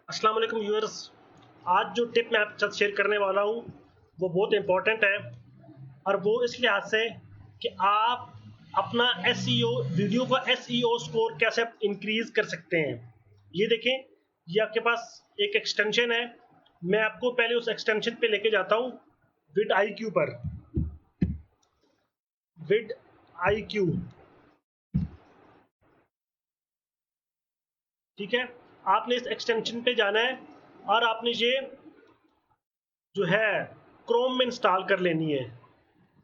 अस्सलाम वालेकुम व्यूअर्स। आज जो टिप मैं आपके साथ शेयर करने वाला हूँ वो बहुत इम्पोर्टेंट है और वो इस लिहाज से कि आप अपना एसईओ वीडियो का एसईओ स्कोर कैसे इंक्रीज कर सकते हैं। ये देखें, ये आपके पास एक एक्सटेंशन है। मैं आपको पहले उस एक्सटेंशन पे लेके जाता हूँ। विड आई क्यू पर, विड आई क्यू, ठीक है। आपने इस एक्सटेंशन पे जाना है और आपने ये जो है क्रोम में इंस्टॉल कर लेनी है,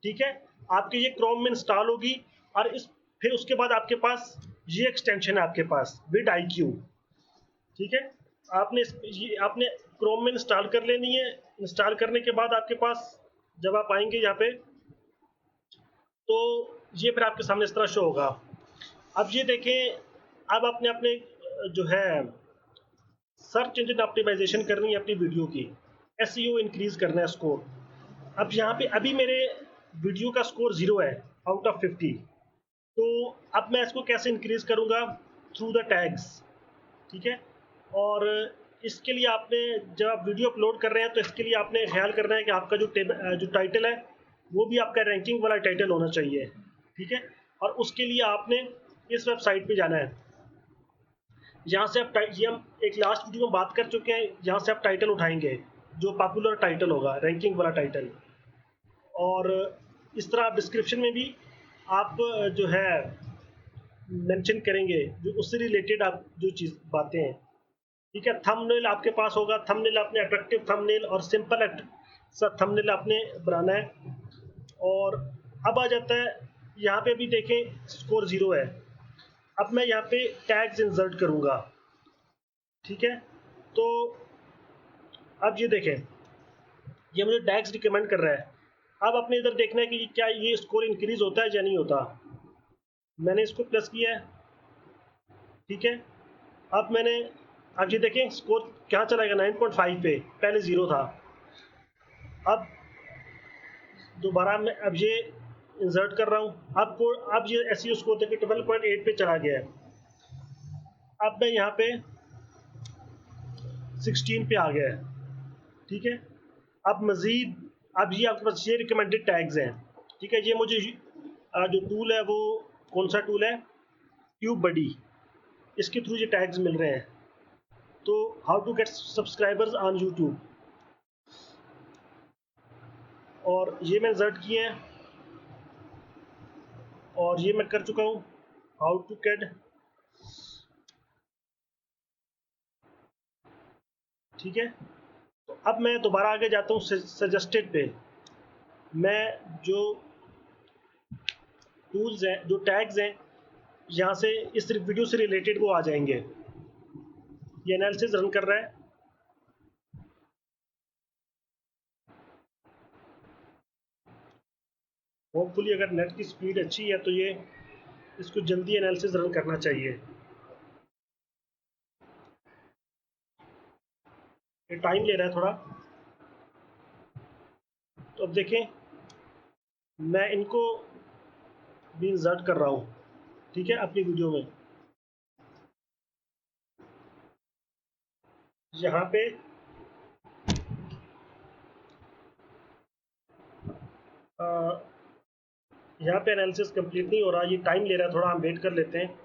ठीक है। आपके ये क्रोम में इंस्टॉल होगी और इस फिर उसके बाद आपके पास ये एक्सटेंशन है आपके पास विद आई क्यू, ठीक है। ये आपने क्रोम में इंस्टॉल कर लेनी है। इंस्टॉल करने के बाद आपके पास जब आप आएंगे यहाँ पे तो ये फिर आपके सामने इस तरह शो होगा। अब ये देखें, अब आपने अपने जो है सर्च इंजन ऑप्टिमाइजेशन करनी है अपनी वीडियो की, एसईओ इंक्रीज करना है स्कोर। अब यहाँ पे अभी मेरे वीडियो का स्कोर 0 है आउट ऑफ 50। तो अब मैं इसको कैसे इंक्रीज करूँगा? थ्रू द टैग्स, ठीक है। और इसके लिए आपने जब आप वीडियो अपलोड कर रहे हैं तो इसके लिए आपने ख्याल करना है कि आपका जो टाइटल है वो भी आपका रैंकिंग वाला टाइटल होना चाहिए, ठीक है। और उसके लिए आपने इस वेबसाइट पे जाना है। यहाँ से आप ये हम एक लास्ट वीडियो में बात कर चुके हैं। यहाँ से आप टाइटल उठाएंगे, जो पॉपुलर टाइटल होगा, रैंकिंग वाला टाइटल। और इस तरह आप डिस्क्रिप्शन में भी आप जो है मेंशन करेंगे जो उससे रिलेटेड आप जो चीज़ बातें हैं, ठीक है। थंबनेल आपके पास होगा। थंबनेल आपने अट्रैक्टिव थंबनेल और सिंपल सा थंबनेल आपने बनाना है। और अब आ जाता है, यहाँ पे भी देखें स्कोर 0 है। अब मैं यहाँ पे टैग्स इंसर्ट करूँगा, ठीक है। तो अब ये देखें, ये मुझे टैग्स रिकमेंड कर रहा है। अब आपने इधर देखना है कि क्या ये स्कोर इंक्रीज होता है या नहीं होता। मैंने इसको प्लस किया है, ठीक है। अब मैंने अब ये देखें स्कोर क्या चला गया 9.5 पे, पहले 0 था। अब दोबारा मैं अब ये इंसर्ट कर रहा हूँ। अब ये एसईओ स्कोर देखिए 12.8 पे चला गया है। अब मैं यहाँ पे 16 पे आ गया है, ठीक है। अब मज़ीद, अब ये आपके पास ये रिकमेंडेड टैग्स हैं, ठीक है। ये मुझे जो टूल है वो कौन सा टूल है? TubeBuddy. इसके थ्रू ये टैग्स मिल रहे हैं। तो how to get subscribers on YouTube, और ये मैंने इंसर्ट किए हैं और ये मैं कर चुका हूँ। हाउ टू गेट, ठीक है। तो अब मैं दोबारा आगे जाता हूँ सजेस्टेड पे। मैं जो टूल्स हैं, जो टैग्स हैं, यहाँ से इस वीडियो से रिलेटेड वो आ जाएंगे। ये एनालिसिस रन कर रहा है। होपफुली अगर नेट की स्पीड अच्छी है तो ये इसको जल्दी एनालिसिस रन करना चाहिए। ये टाइम ले रहा है थोड़ा। तो अब देखें, मैं इनको भी इंसर्ट कर रहा हूँ, ठीक है, अपनी वीडियो में। यहाँ पे यहाँ पे एनालिसिस कंप्लीट नहीं हो रहा, ये टाइम ले रहा है थोड़ा, हम वेट कर लेते हैं।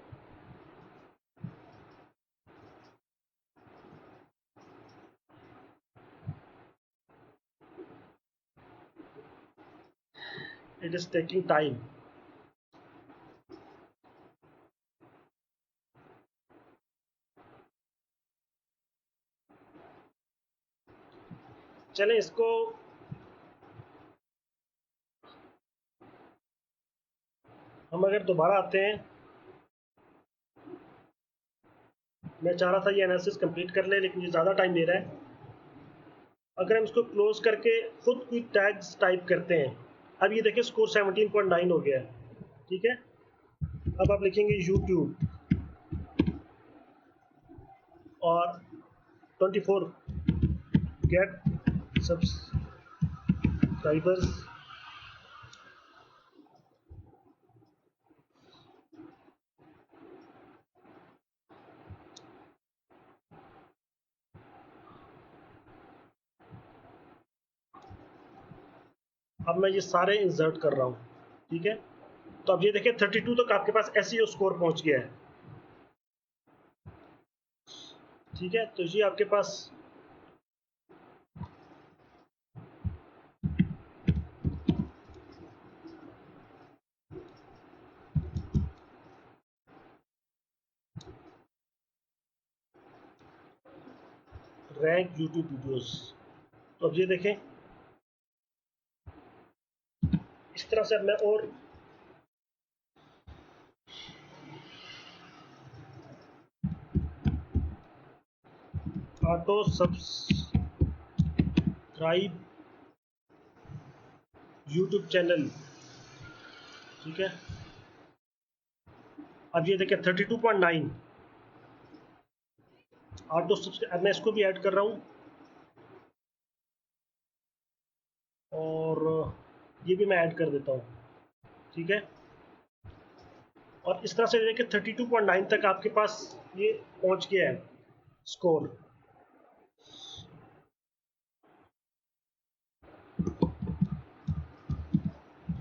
It is taking time. चलें इसको, हम अगर दोबारा आते हैं, मैं चाह रहा था ये एनालिसिस कंप्लीट कर ले लेकिन ये ज़्यादा टाइम ले रहा है। अगर हम इसको क्लोज करके खुद कोई टैग्स टाइप करते हैं, अब ये देखिए स्कोर 17.9 हो गया है, ठीक है। अब आप लिखेंगे यूट्यूब और 24 गेट सब्सक्राइबर्स अब मैं ये सारे इंसर्ट कर रहा हूँ, ठीक है। तो अब ये देखिए 32 तक आपके पास एसईओ स्कोर पहुंच गया है, ठीक है। तो ये आपके पास रैंक यूट्यूब वीडियोस। तो अब ये देखें, इस तरह से अब मैं और ऑटो सब्सक्राइब यूट्यूब चैनल, ठीक है। अब ये देखिए 32.9 ऑटो सब्सक्राइब, मैं इसको भी ऐड कर रहा हूँ और ये भी मैं ऐड कर देता हूँ, ठीक है। और इस तरह से देखिए 32.9 तक आपके पास ये पहुंच गया है स्कोर।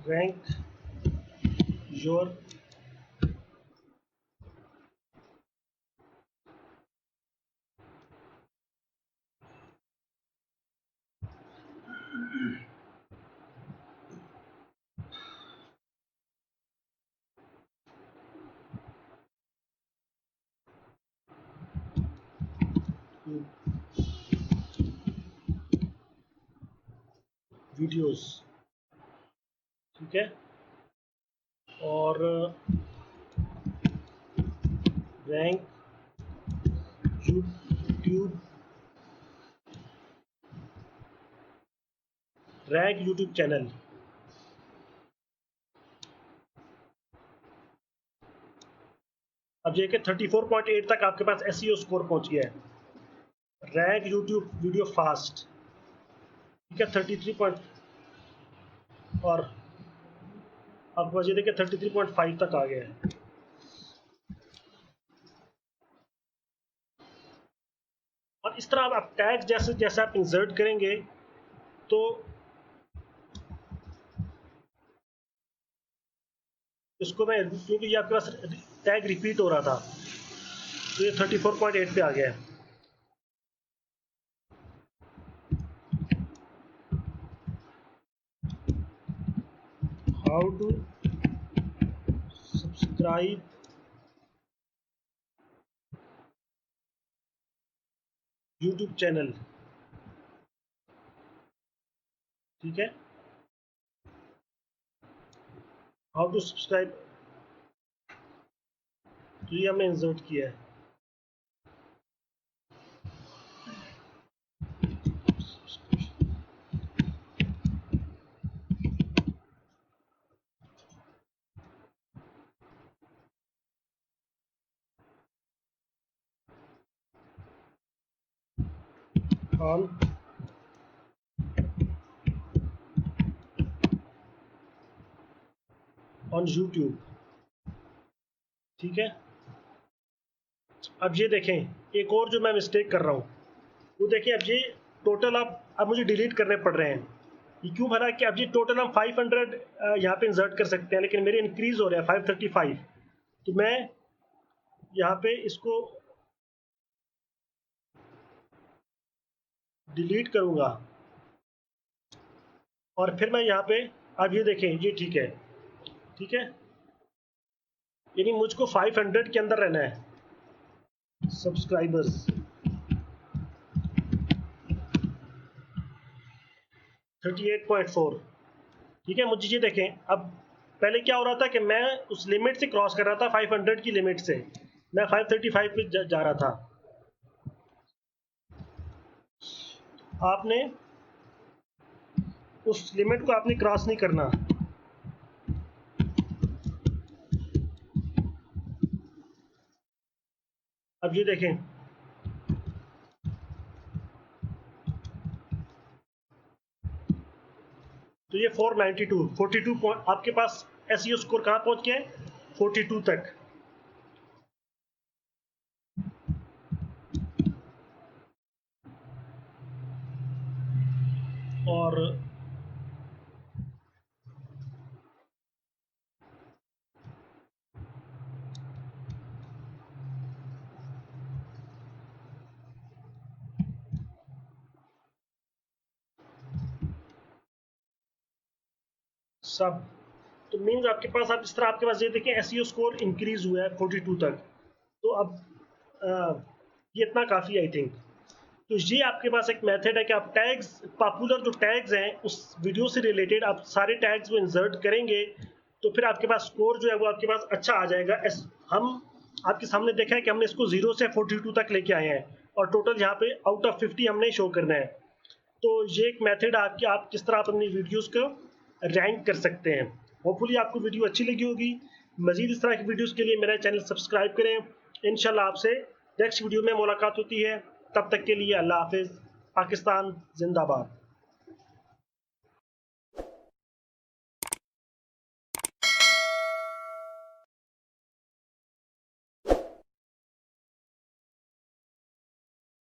रैंक योर वीडियोस, ठीक है। और रैंक यूट्यूब चैनल, अब देखिए 34.8 तक आपके पास एसईओ स्कोर पहुंच गया है। रैंक यूट्यूब वीडियो फास्ट, ठीक है 33 और अब मुझे देखिए 33.5 तक आ गया है। और इस तरह आप टैग जैसे जैसे आप इंसर्ट करेंगे तो इसको मैं, क्योंकि ये आपके पास टैग रिपीट हो रहा था, तो ये 34.8 पे आ गया है। How to subscribe YouTube channel, ठीक है। हाउ टू सब्सक्राइब, तो ये हमने इंसर्ट किया है। ऑन यूट्यूब, ठीक है। अब ये देखें, एक और जो मैं मिस्टेक कर रहा हूँ, वो देखिए अब ये टोटल अब मुझे डिलीट करने पड़ रहे हैं। ये क्यों भरा कि अब ये टोटल हम 500 यहाँ पे इंसर्ट कर सकते हैं, लेकिन मेरे इंक्रीज हो रहा है 535। तो मैं यहाँ पे इसको डिलीट करूँगा और फिर मैं यहाँ पे, अब ये देखें ये ठीक है, ठीक है। यानी मुझको 500 के अंदर रहना है सब्सक्राइबर्स, 38.4, ठीक है। मुझे ये देखें, अब पहले क्या हो रहा था कि मैं उस लिमिट से क्रॉस कर रहा था, 500 की लिमिट से मैं 535 पे जा रहा था। आपने उस लिमिट को आपने क्रॉस नहीं करना। अब ये देखें, तो ये 492 42 पॉइंट आपके पास एसईओ स्कोर कहाँ पहुंच गया है, 42 तक। और सब। तो मीन्स आपके पास, आप इस तरह आपके पास ये देखें एसईओ स्कोर इंक्रीज हुआ है 42 तक। तो अब ये इतना काफ़ी आई थिंक। तो ये आपके पास एक मेथड है कि आप टैग्स, पॉपुलर जो टैग्स हैं उस वीडियो से रिलेटेड आप सारे टैग्स वो इंसर्ट करेंगे, तो फिर आपके पास स्कोर जो है वो आपके पास अच्छा आ जाएगा। हम आपके सामने देखा है कि हमने इसको 0 से 42 तक लेके आए हैं और टोटल यहाँ पे आउट ऑफ 50 हमने शो करना है। तो ये एक मेथड आपकी, आप किस तरह आप अपनी वीडियोस को रैंक कर सकते हैं। होपफुली आपको वीडियो अच्छी लगी होगी। मजीद इस तरह की वीडियोस के लिए मेरा चैनल सब्सक्राइब करें। इंशाल्लाह आपसे नेक्स्ट वीडियो में मुलाकात होती है। तब तक के लिए अल्लाह हाफिज़। पाकिस्तान जिंदाबाद।